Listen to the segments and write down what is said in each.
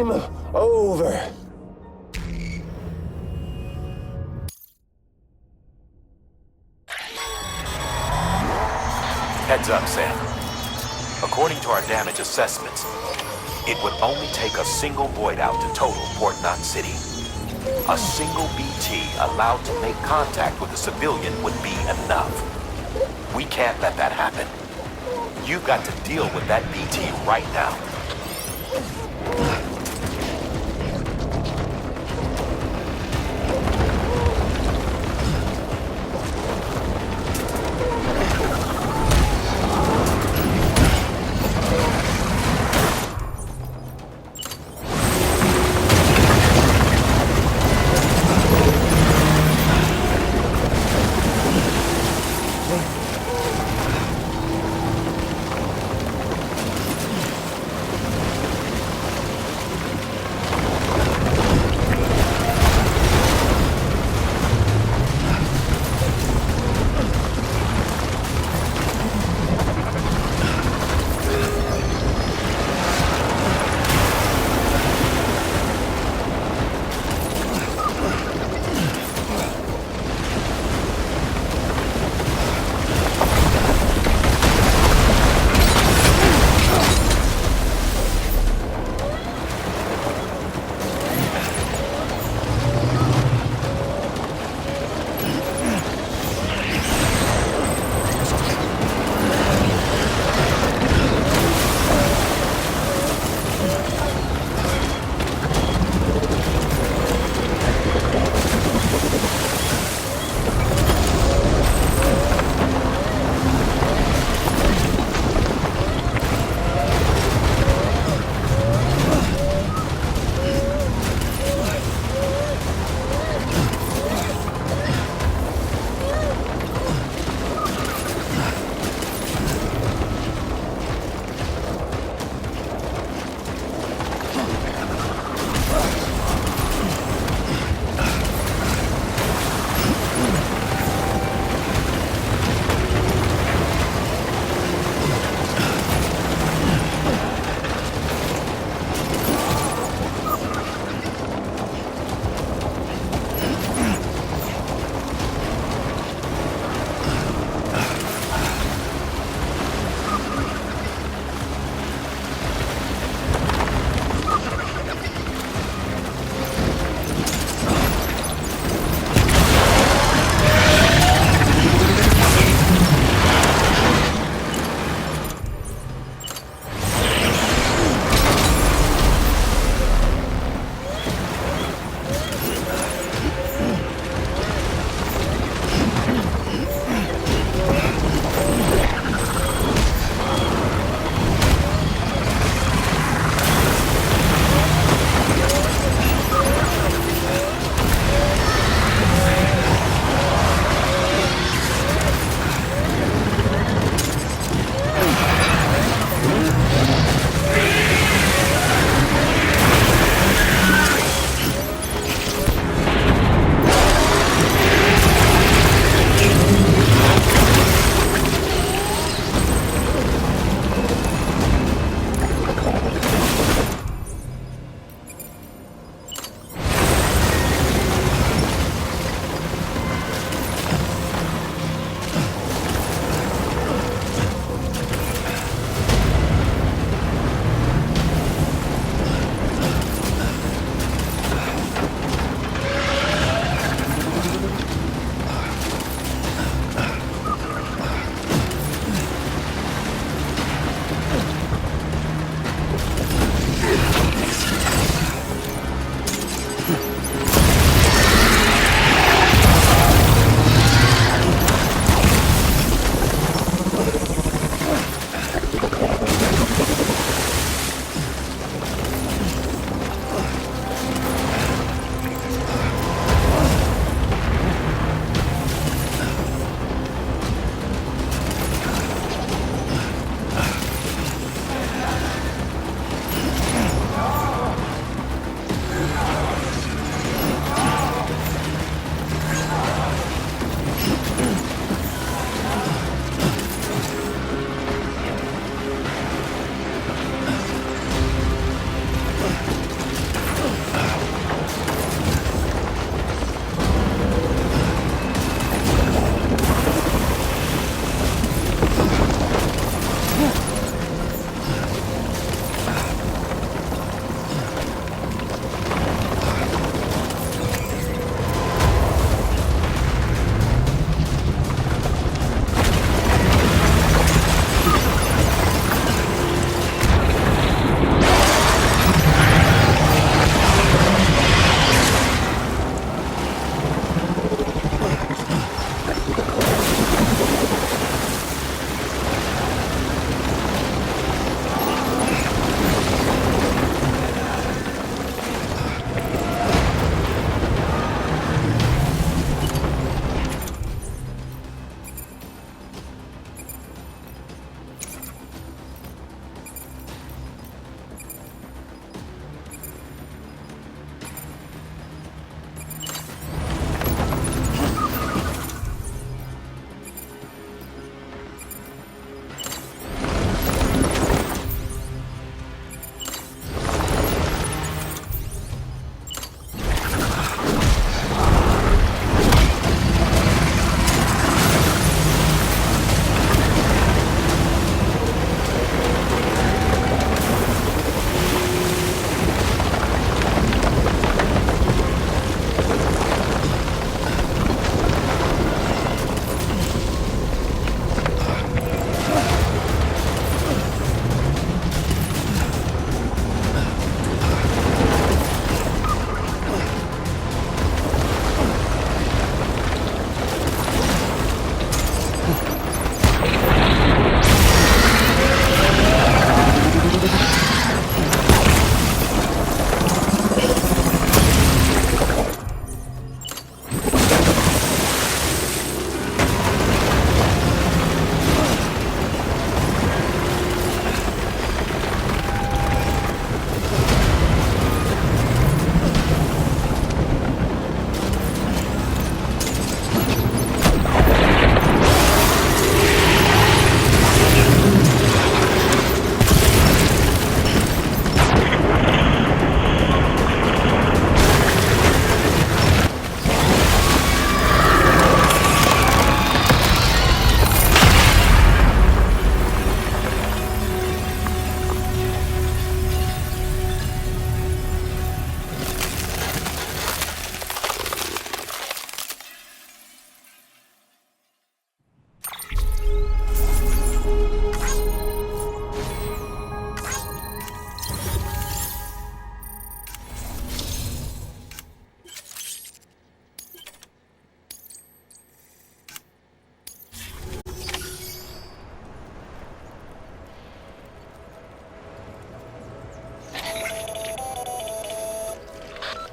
Game over. Heads up, Sam. According to our damage assessments, it would only take a single void out to total Port Knot City. A single BT allowed to make contact with a civilian would be enough. We can't let that happen. You've got to deal with that BT right now.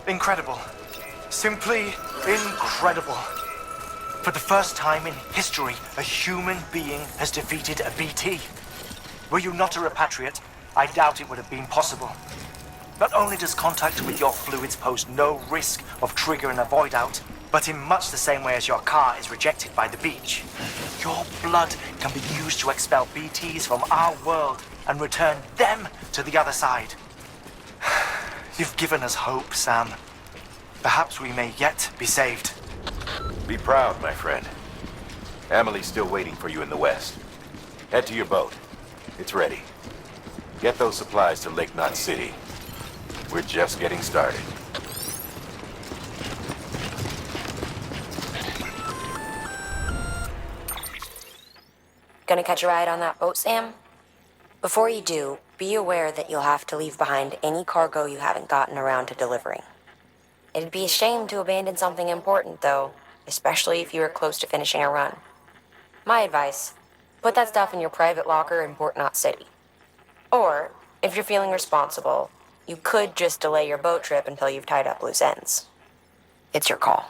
Incredible. Simply incredible. For the first time in history, a human being has defeated a BT. Were you not a repatriate, I doubt it would have been possible. Not only does contact with your fluids pose no risk of triggering a void out, but in much the same way as your car is rejected by the beach, your blood can be used to expel BTs from our world and return them to the other side. You've given us hope, Sam. Perhaps we may yet be saved. Be proud, my friend. Emily's still waiting for you in the west. Head to your boat. It's ready. Get those supplies to Lake Knot City. We're just getting started. Gonna catch a ride on that boat, Sam? Before you do, be aware that you'll have to leave behind any cargo you haven't gotten around to delivering. It'd be a shame to abandon something important, though, especially if you were close to finishing a run. My advice, put that stuff in your private locker in Port Knot City. Or, if you're feeling responsible, you could just delay your boat trip until you've tied up loose ends. It's your call.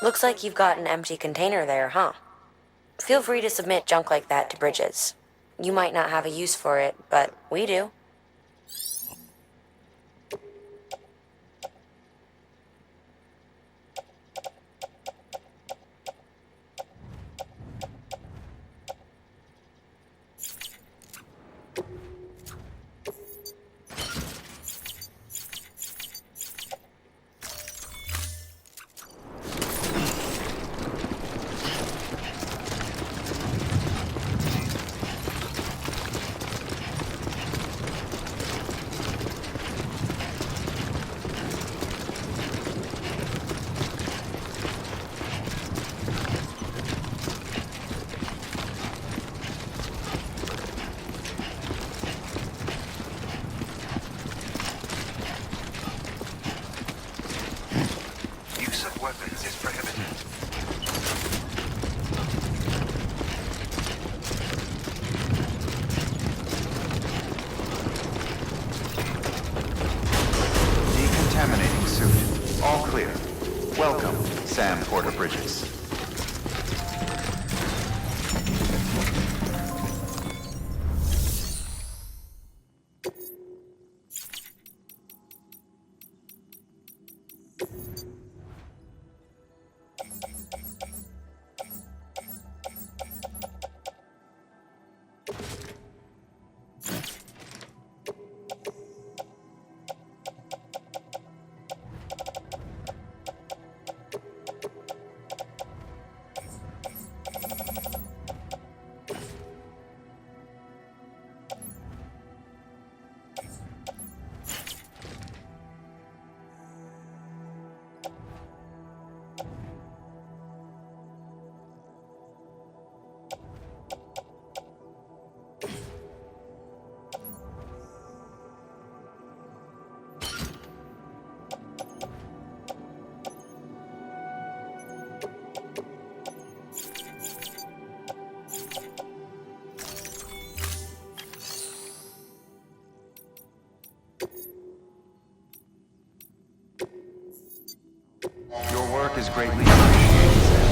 Looks like you've got an empty container there, huh? Feel free to submit junk like that to Bridges. You might not have a use for it, but we do. Weapons is prohibited. Decontaminating suit. All clear. Welcome, Sam Porter Bridges. Your work is greatly appreciated, Sam.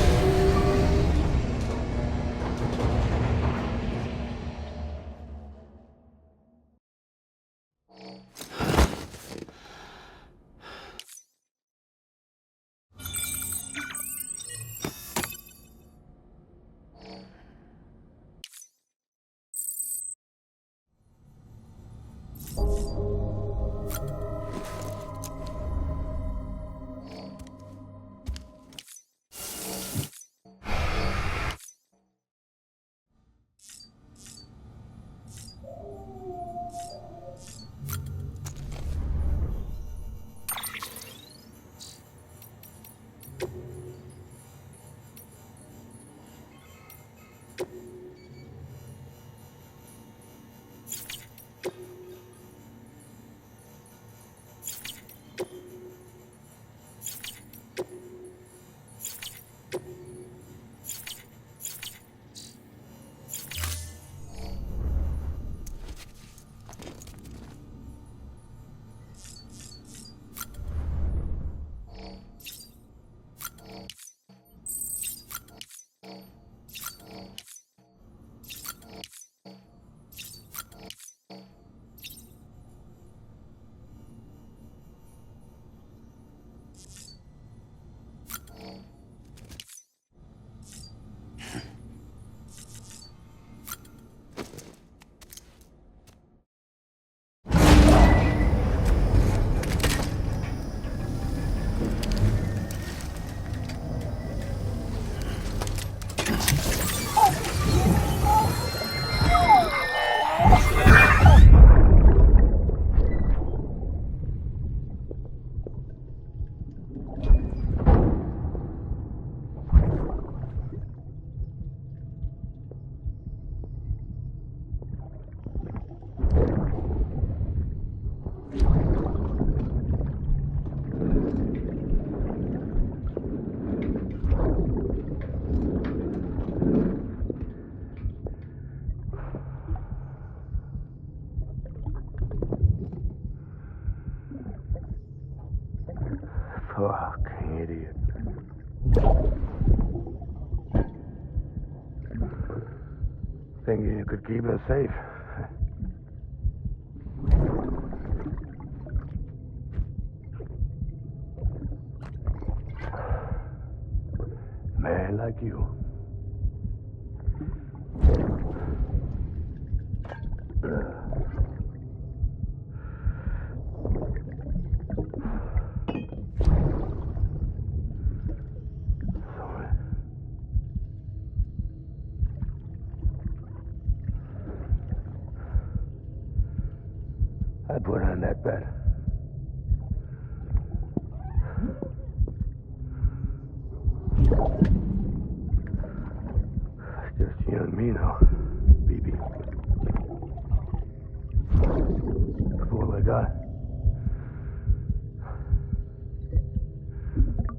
Fuck, idiot. Thinking you could keep us safe. Man like you. I put on that bet. It's just you and me now, BB. That's all I got.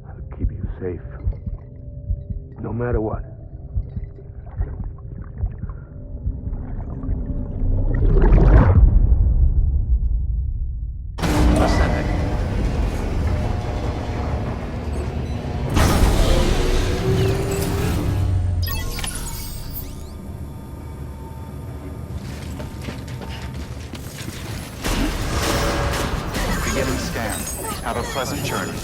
I'll keep you safe. No matter what. Beginning scan. Have a pleasant journey.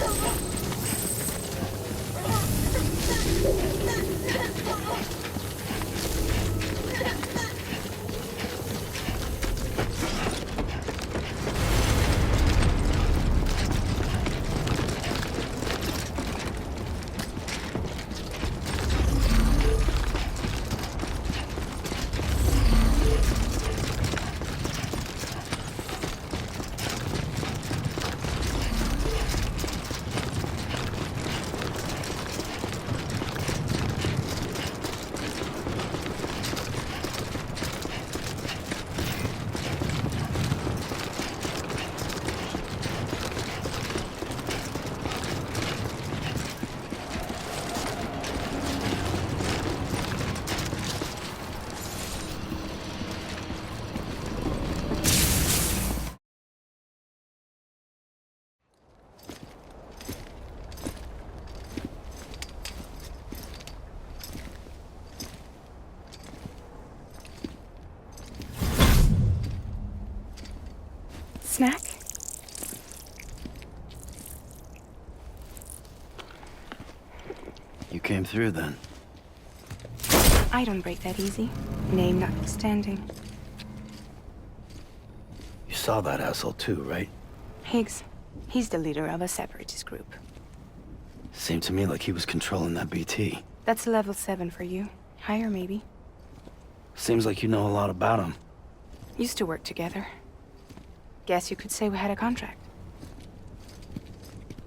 Snack? You came through then. I don't break that easy. Name notwithstanding. You saw that asshole too, right? Higgs. He's the leader of a separatist group. Seemed to me like he was controlling that BT. That's level 7 for you. Higher, maybe. Seems like you know a lot about him. Used to work together. Guess you could say we had a contract.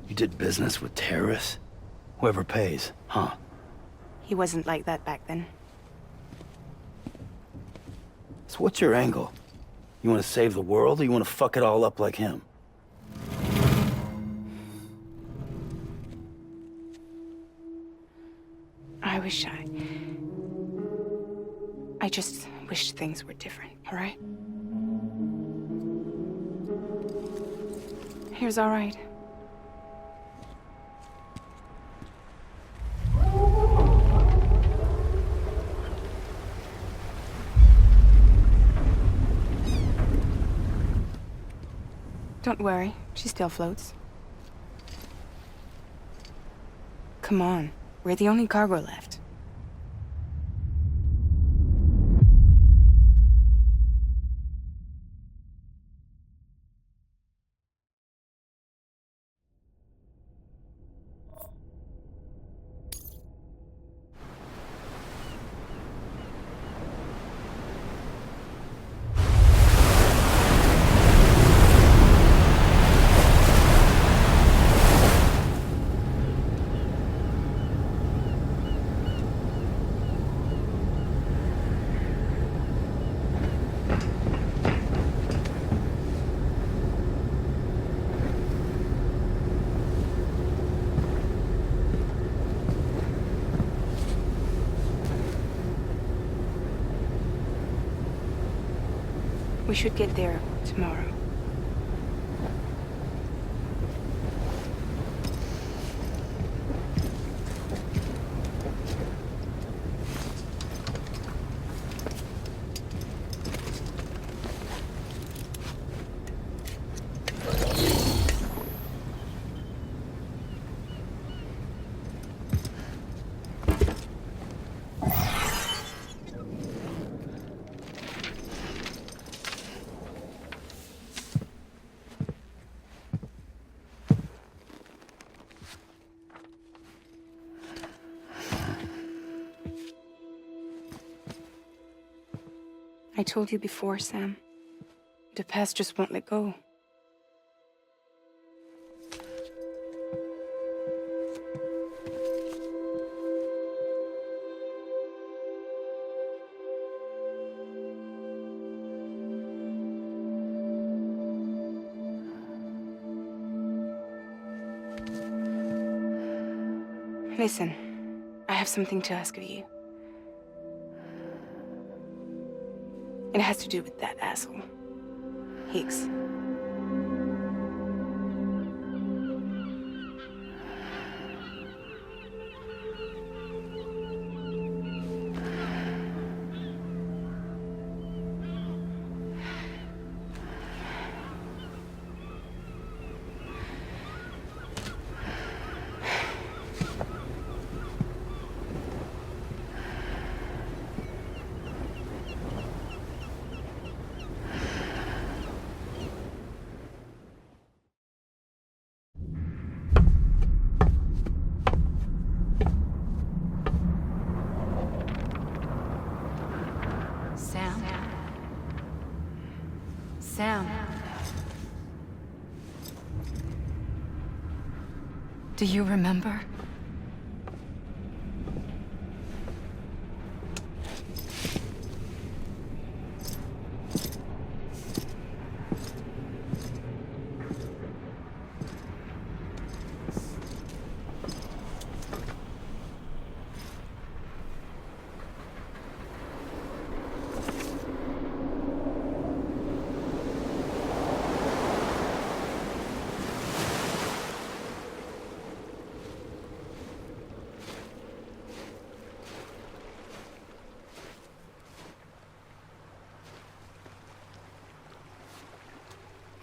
You did business with terrorists? Whoever pays, huh? He wasn't like that back then. So what's your angle? You want to save the world, or you want to fuck it all up like him? I just wished things were different, all right? Here's all right. Don't worry, she still floats. Come on, we're the only cargo left. We should get there tomorrow. I told you before, Sam. The past just won't let go. Listen, I have something to ask of you. It has to do with that asshole, Higgs. Sam. Do you remember?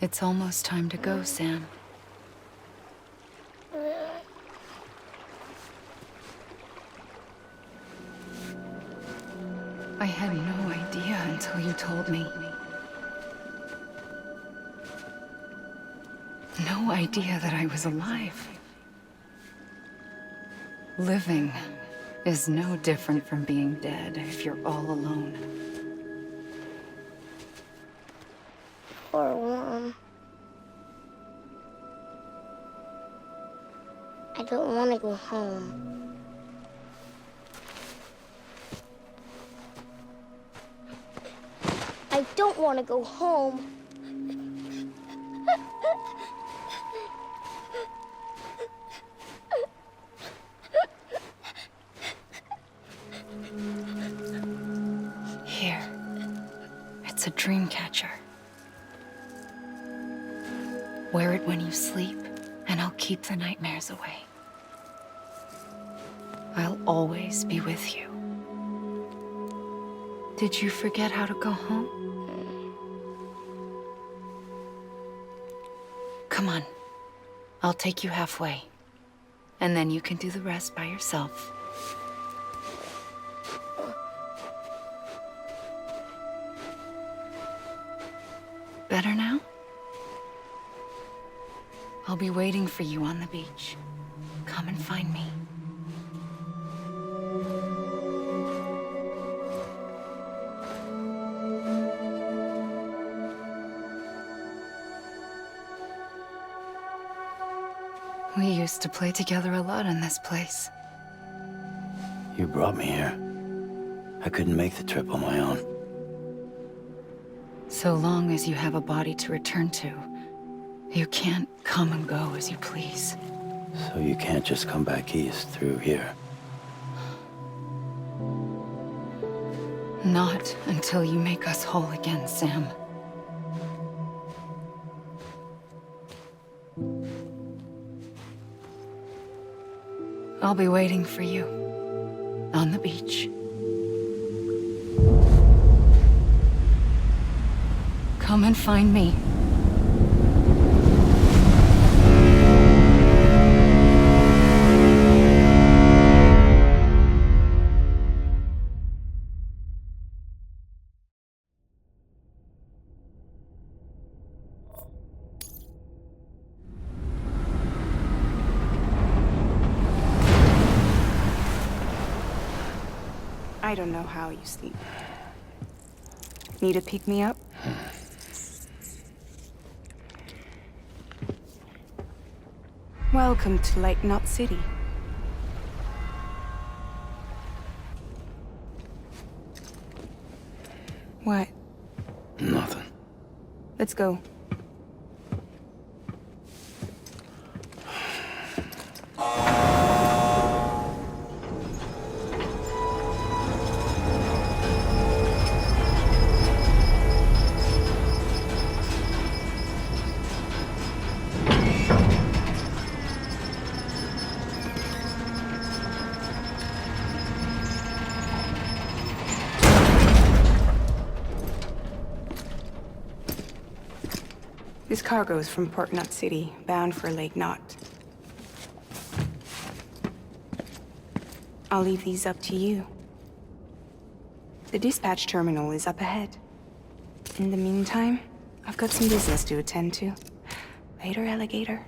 It's almost time to go, Sam. I had no idea until you told me. No idea that I was alive. Living is no different from being dead if you're all alone. Poor Mom. I don't want to go home. I don't want to go home. Here. It's a dream catcher. Wear it when you sleep, and I'll keep the nightmares away. I'll always be with you. Did you forget how to go home? Come on. I'll take you halfway. And then you can do the rest by yourself. Better now? I'll be waiting for you on the beach. Come and find me. We used to play together a lot in this place. You brought me here. I couldn't make the trip on my own. So long as you have a body to return to, you can't come and go as you please. So you can't just come back east through here? Not until you make us whole again, Sam. I'll be waiting for you on the beach. Come and find me. I don't know how you sleep. Need a pick-me-up? Welcome to Lake Knot City. What? Nothing. Let's go. This cargo is from Port Knot City, bound for Lake Knot. I'll leave these up to you. The dispatch terminal is up ahead. In the meantime, I've got some business to attend to. Later, alligator.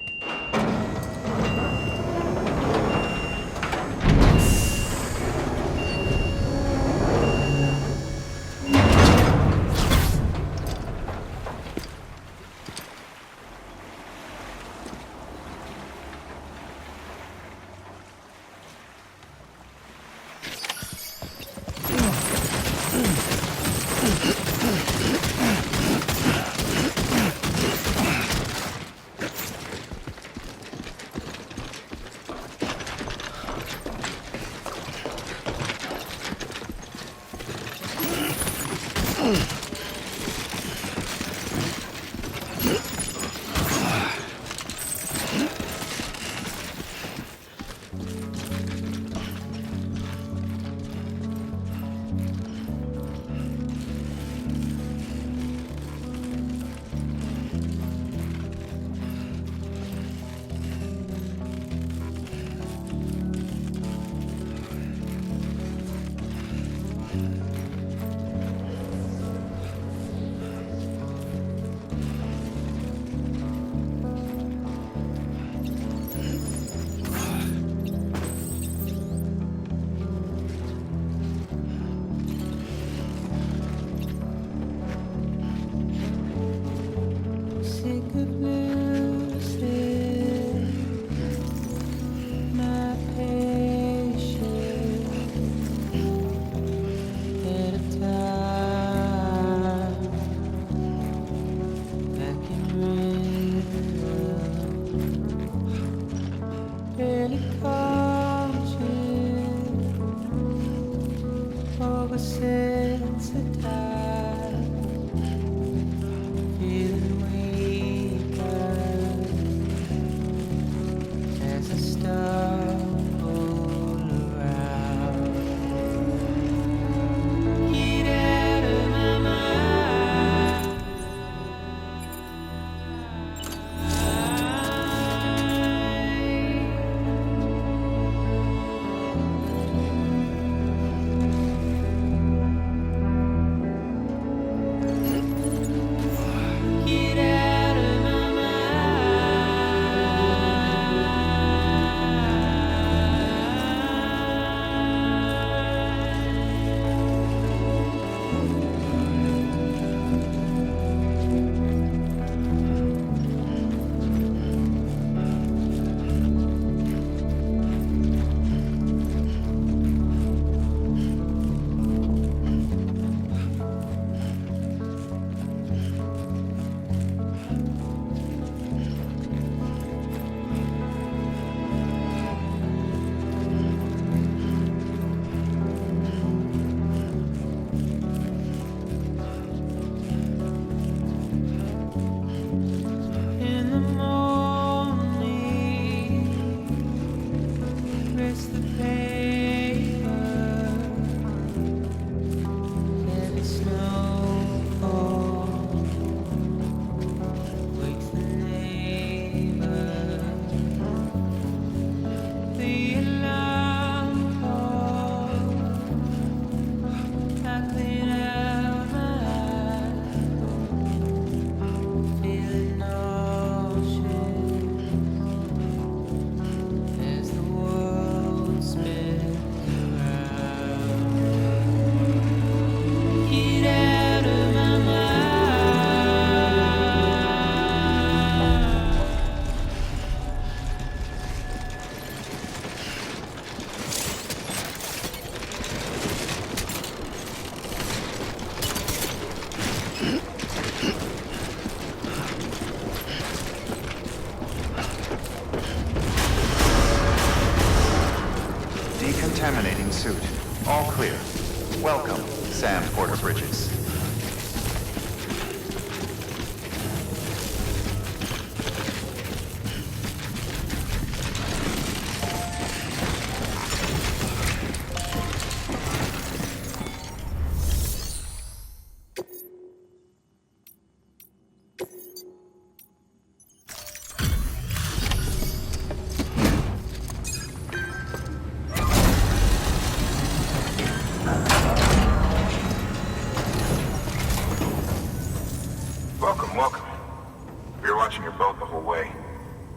We were watching your boat the whole way.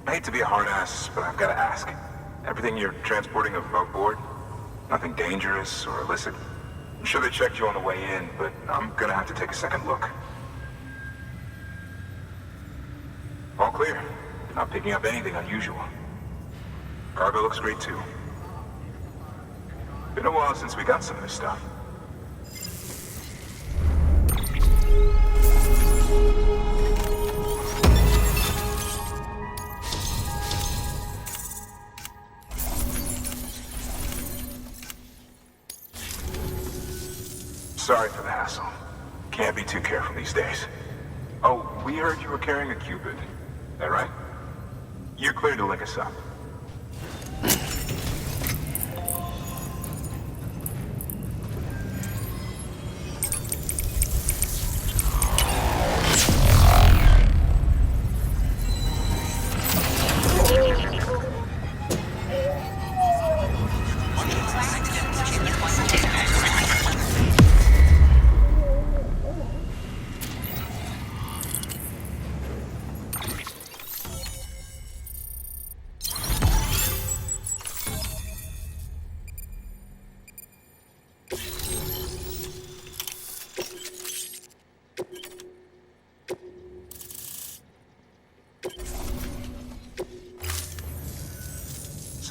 I hate to be a hard ass, but I've got to ask. Everything you're transporting above board? Nothing dangerous or illicit? I'm sure they checked you on the way in, but I'm gonna have to take a second look. All clear. Not picking up anything unusual. Cargo looks great too. Been a while since we got some of this stuff. Sorry for the hassle. Can't be too careful these days. Oh, we heard you were carrying a Cupid. That right? You're clear to link us up.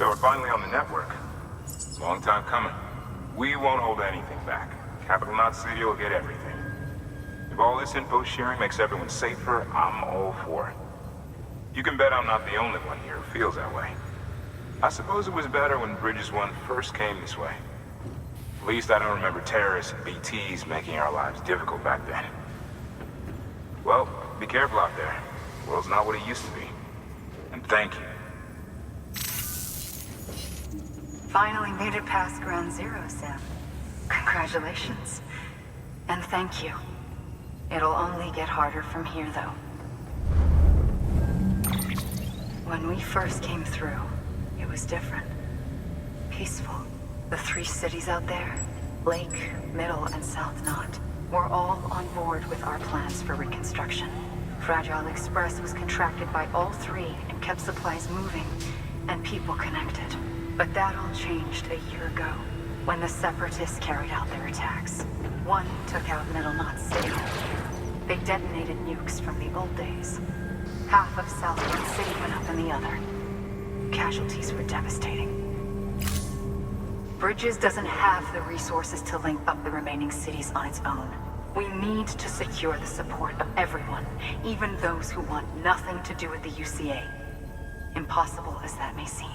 So we're finally on the network. Long time coming. We won't hold anything back. Capital Knot City will get everything. If all this info sharing makes everyone safer, I'm all for it. You can bet I'm not the only one here who feels that way. I suppose it was better when Bridges 1 first came this way. At least I don't remember terrorists and BTs making our lives difficult back then. Well, be careful out there. The world's not what it used to be. And thank you. Finally made it past Ground Zero, Sam. Congratulations. And thank you. It'll only get harder from here, though. When we first came through, it was different. Peaceful. The 3 cities out there, Lake, Middle, and South Knot, were all on board with our plans for reconstruction. Fragile Express was contracted by all 3 and kept supplies moving and people connected. But that all changed a year ago, when the Separatists carried out their attacks. One took out Middle Knot City. They detonated nukes from the old days. Half of South Knot City went up in the other. Casualties were devastating. Bridges doesn't have the resources to link up the remaining cities on its own. We need to secure the support of everyone, even those who want nothing to do with the UCA. Impossible as that may seem.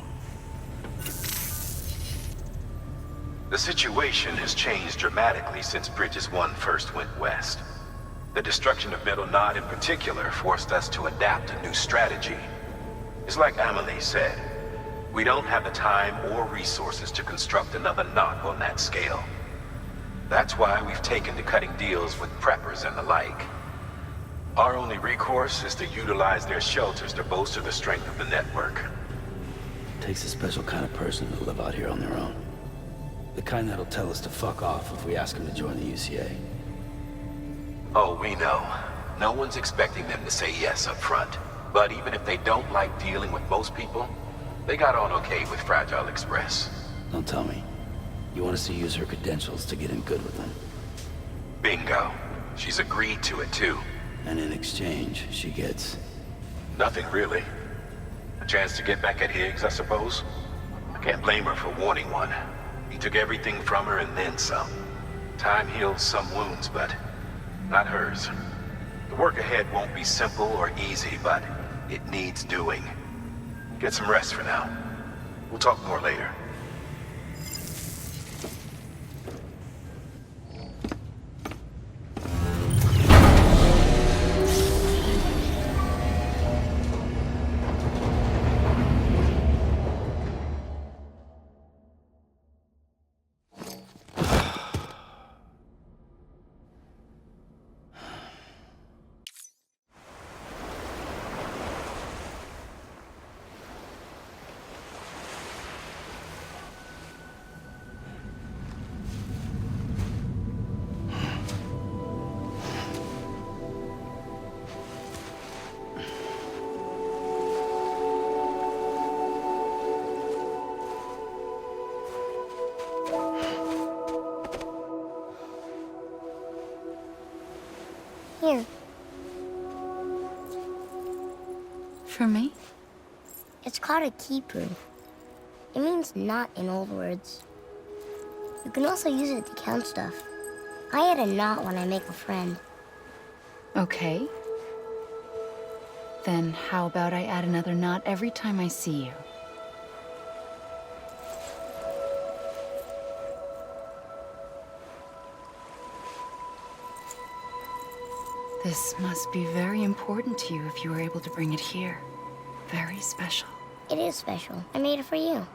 The situation has changed dramatically since Bridges 1 first went west. The destruction of Middle Knot in particular forced us to adapt a new strategy. It's like Amelie said, we don't have the time or resources to construct another knot on that scale. That's why we've taken to cutting deals with preppers and the like. Our only recourse is to utilize their shelters to bolster the strength of the network. It takes a special kind of person to live out here on their own. The kind that'll tell us to fuck off if we ask them to join the UCA. Oh, we know. No one's expecting them to say yes up front. But even if they don't like dealing with most people, they got on okay with Fragile Express. Don't tell me. You want us to use her credentials to get in good with them? Bingo. She's agreed to it too. And in exchange, she gets... Nothing really. A chance to get back at Higgs, I suppose. I can't blame her for wanting one. He took everything from her and then some. Time heals some wounds, but not hers. The work ahead won't be simple or easy, but it needs doing. Get some rest for now. We'll talk more later. for me? It's called a keeper. It means knot in old words. You can also use it to count stuff. I add a knot when I make a friend. Okay. Then how about I add another knot every time I see you? This must be very important to you if you were able to bring it here. Very special. It is special. I made it for you.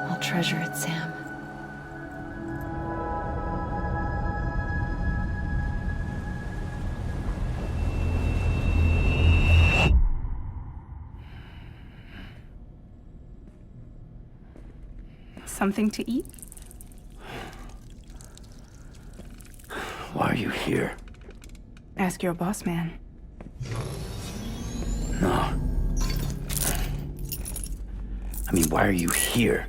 I'll treasure it, Sam. Something to eat? Why are you here? Ask your boss man. No. I mean, why are you here?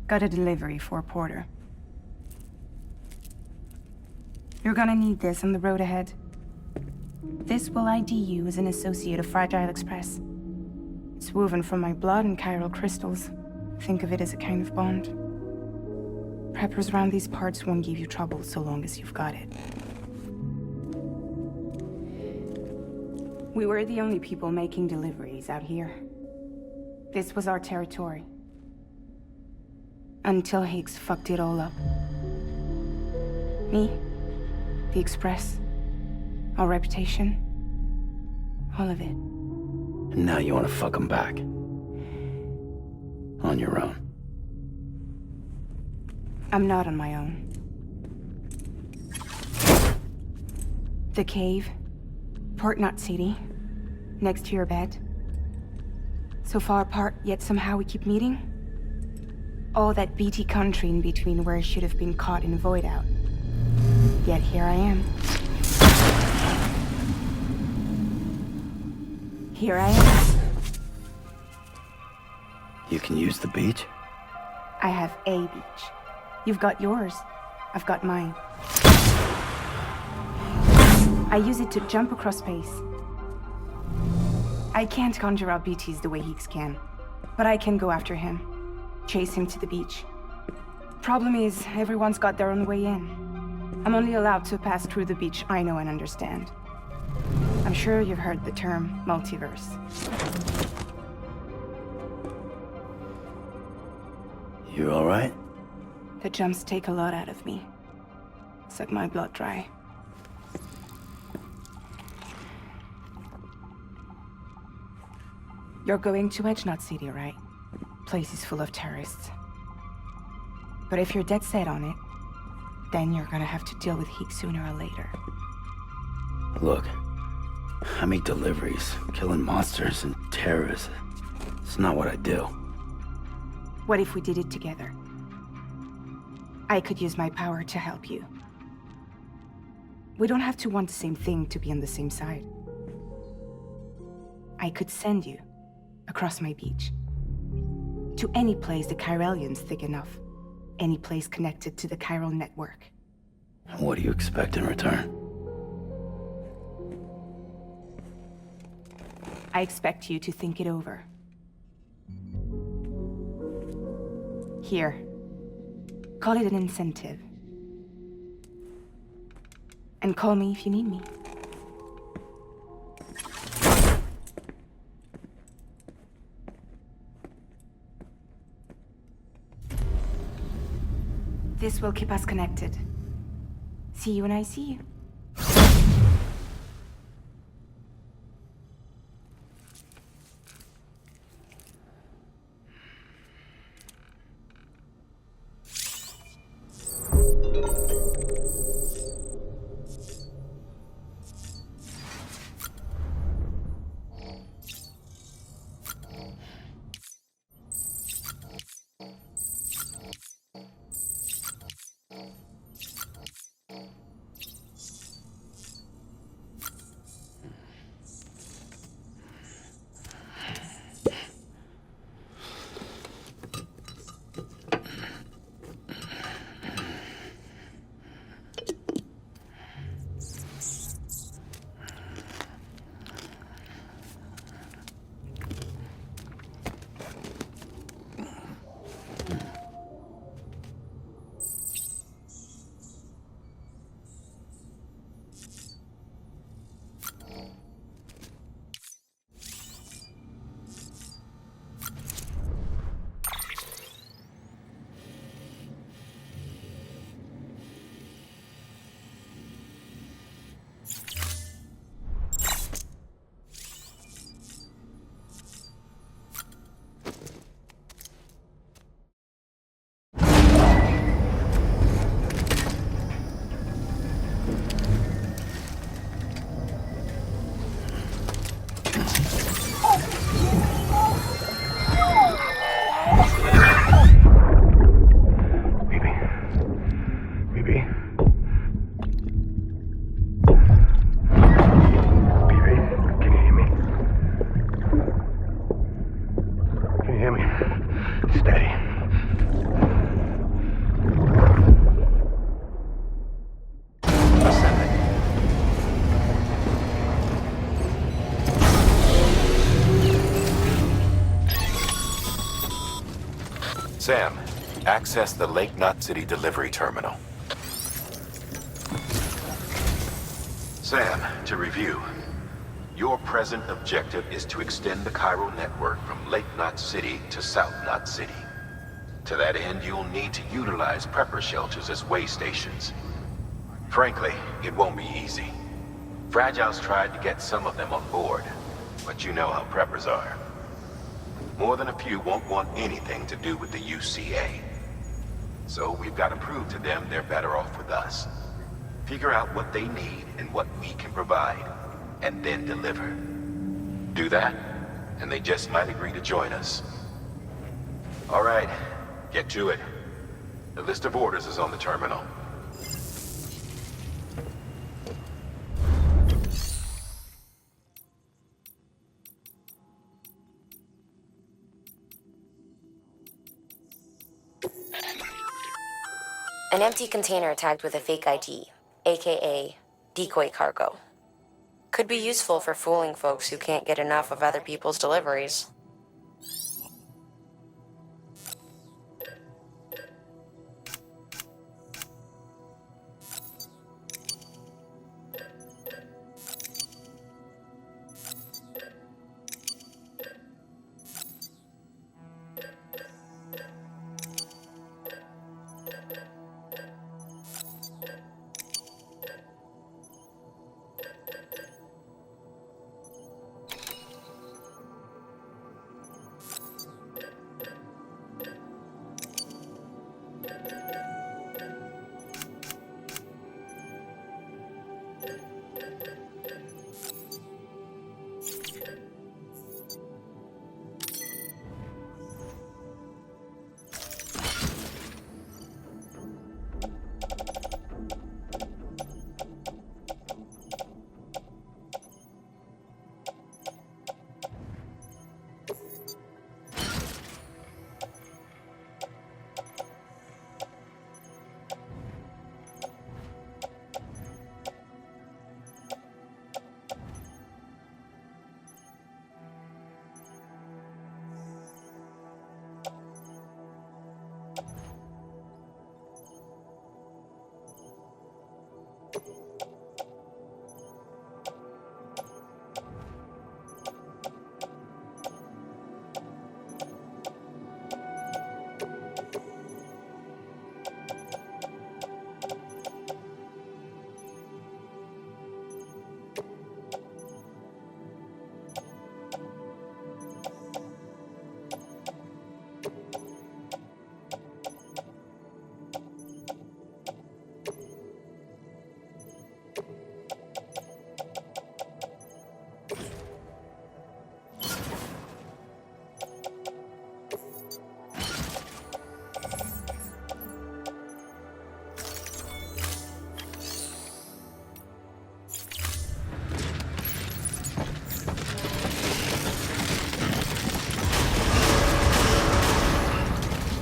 Got a delivery for Porter. You're gonna need this on the road ahead. This will ID you as an associate of Fragile Express. It's woven from my blood and chiral crystals. Think of it as a kind of bond. Preppers around these parts won't give you trouble so long as you've got it. We were the only people making deliveries out here. This was our territory. Until Higgs fucked it all up. Me, the Express, our reputation, all of it. And now you want to fuck them back. On your own. I'm not on my own. The cave, Port Knot City, next to your bed. So far apart, yet somehow we keep meeting. All that BT country in between where I should have been caught in void out. Yet here I am. Here I am. You can use the beach? I have a beach. You've got yours. I've got mine. I use it to jump across space. I can't conjure up BTs the way Higgs can, but I can go after him, chase him to the beach. Problem is, everyone's got their own way in. I'm only allowed to pass through the beach I know and understand. I'm sure you've heard the term multiverse. You all right? The jumps take a lot out of me. Suck my blood dry. You're going to Edge Knot City, right? Place is full of terrorists. But if you're dead set on it, then you're gonna have to deal with Higgs sooner or later. Look, I make deliveries, killing monsters and terrorists. It's not what I do. What if we did it together? I could use my power to help you. We don't have to want the same thing to be on the same side. I could send you across my beach. To any place the Chiralian's thick enough. Any place connected to the chiral network. What do you expect in return? I expect you to think it over. Here. Call it an incentive. And call me if you need me. This will keep us connected. See you when I see you. Sam, access the Lake Knot City delivery terminal. Sam, to review. Your present objective is to extend the chiral network from Lake Knot City to South Knot City. To that end, you'll need to utilize prepper shelters as way stations. Frankly, it won't be easy. Fragile's tried to get some of them on board, but you know how preppers are. More than a few won't want anything to do with the UCA. So we've got to prove to them they're better off with us. Figure out what they need and what we can provide, and then deliver. Do that, and they just might agree to join us. All right, get to it. The list of orders is on the terminal. An empty container tagged with a fake ID, aka decoy cargo. Could be useful for fooling folks who can't get enough of other people's deliveries.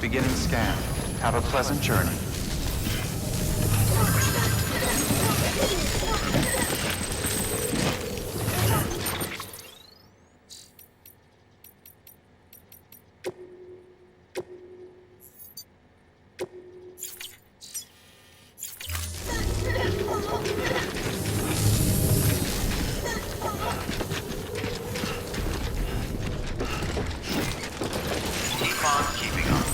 Beginning scan. Have a pleasant journey. Keep on keeping on.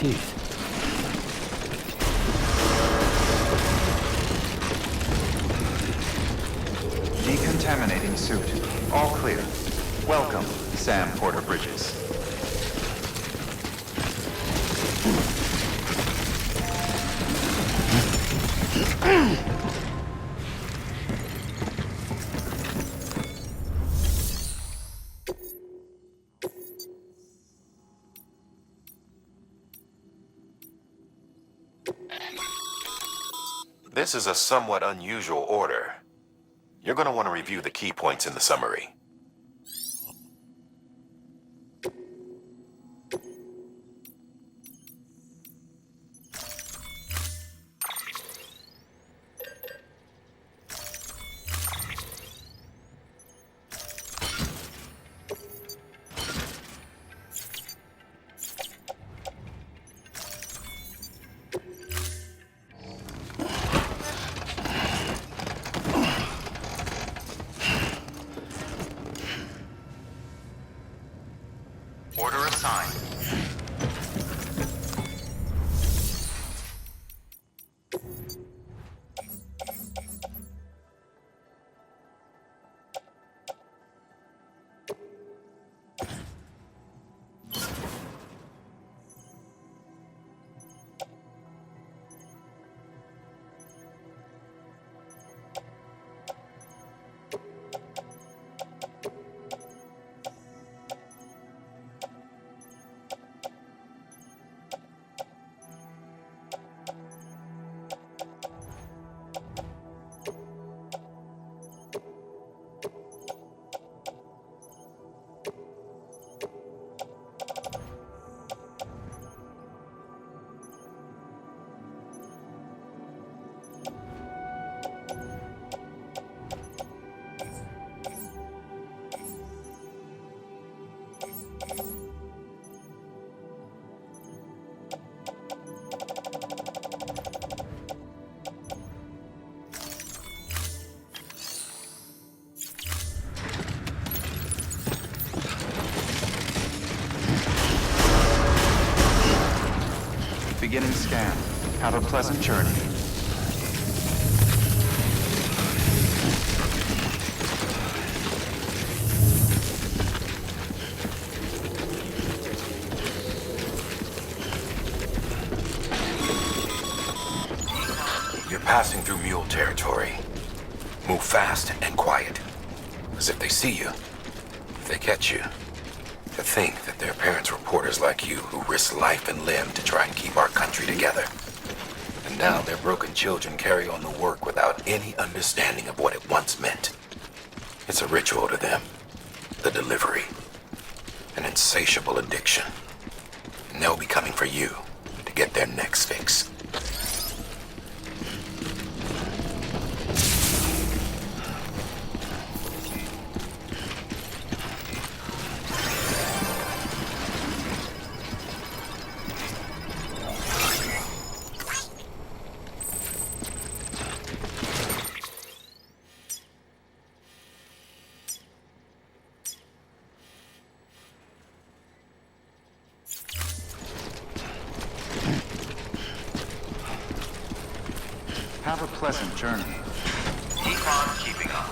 teeth. Decontaminating suit. All clear. Welcome, Sam Porter Bridges. This is a somewhat unusual order. You're going to want to review the key points in the summary. Order assigned. Beginning scan. Have a pleasant journey. You're passing through mule territory. Move fast and quiet. Because if they see you, if they catch you, to think that their parents were reporters like you who risked life and limb to try and keep our country together. And now their broken children carry on the work without any understanding of what it once meant. It's a ritual to them. The delivery. An insatiable addiction. And they'll be coming for you to get their next fix. Have a pleasant journey. Econ keeping up.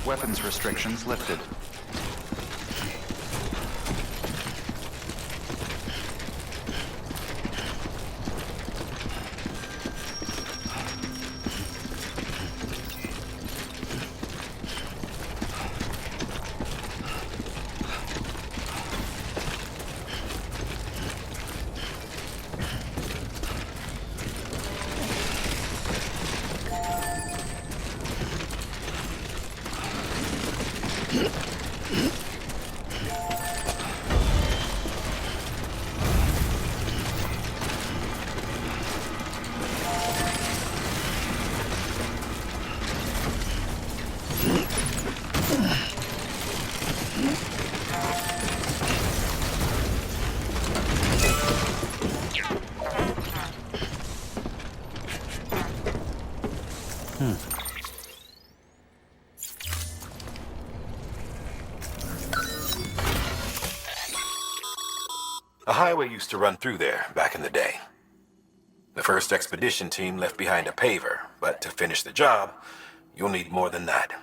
Weapons restrictions lifted. A highway used to run through there back in the day. The first expedition team left behind a paver, but to finish the job, you'll need more than that.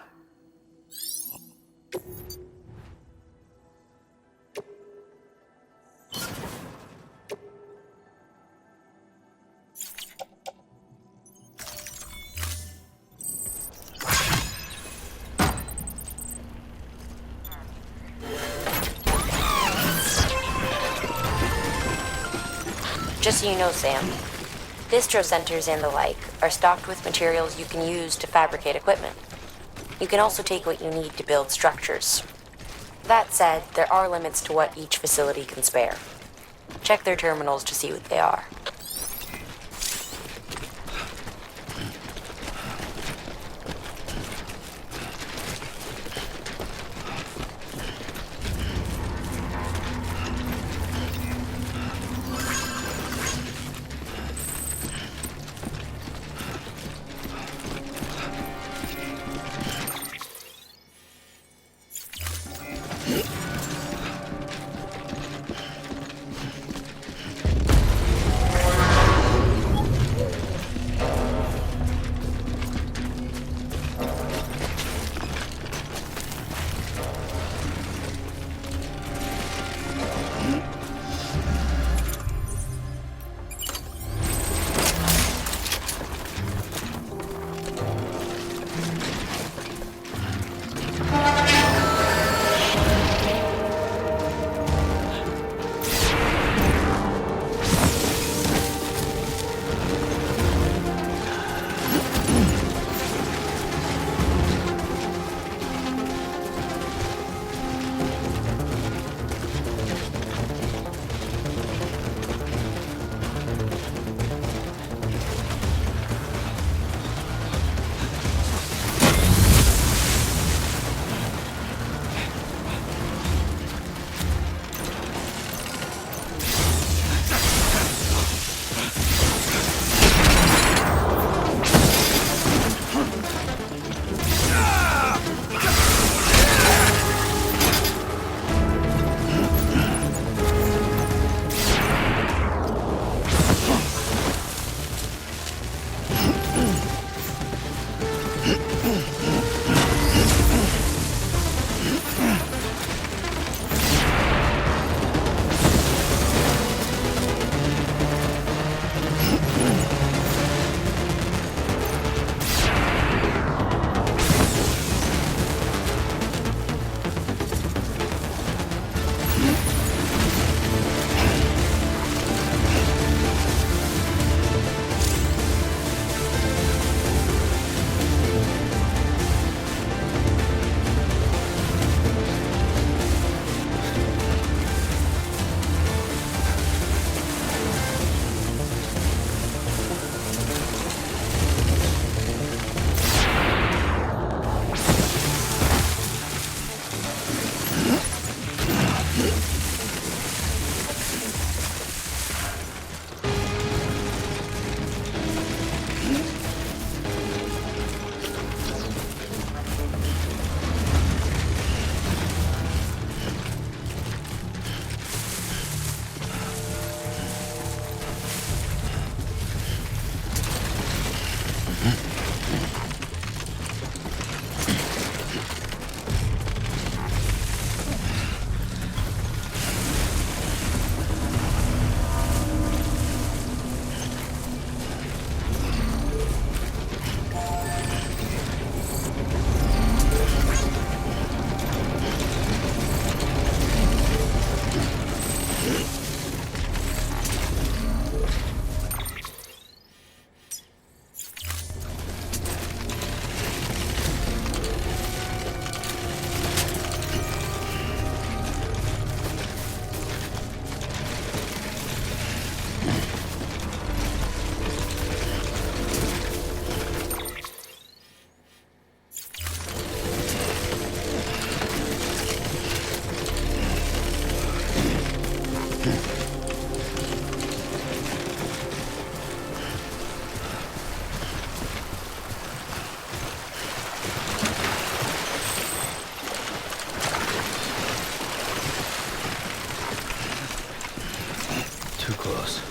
Just so you know, Sam, distro centers and the like are stocked with materials you can use to fabricate equipment. You can also take what you need to build structures. That said, there are limits to what each facility can spare. Check their terminals to see what they are. Too close.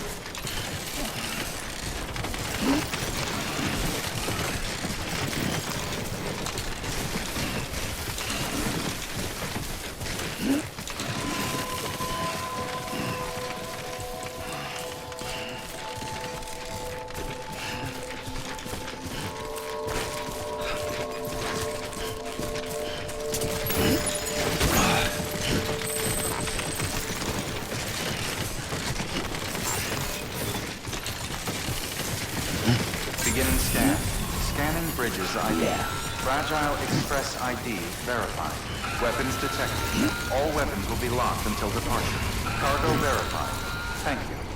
Beginning scan. Scanning bridges ID. Fragile Express ID verified. Weapons detected. All weapons will be locked until departure. Cargo verified. Thank you.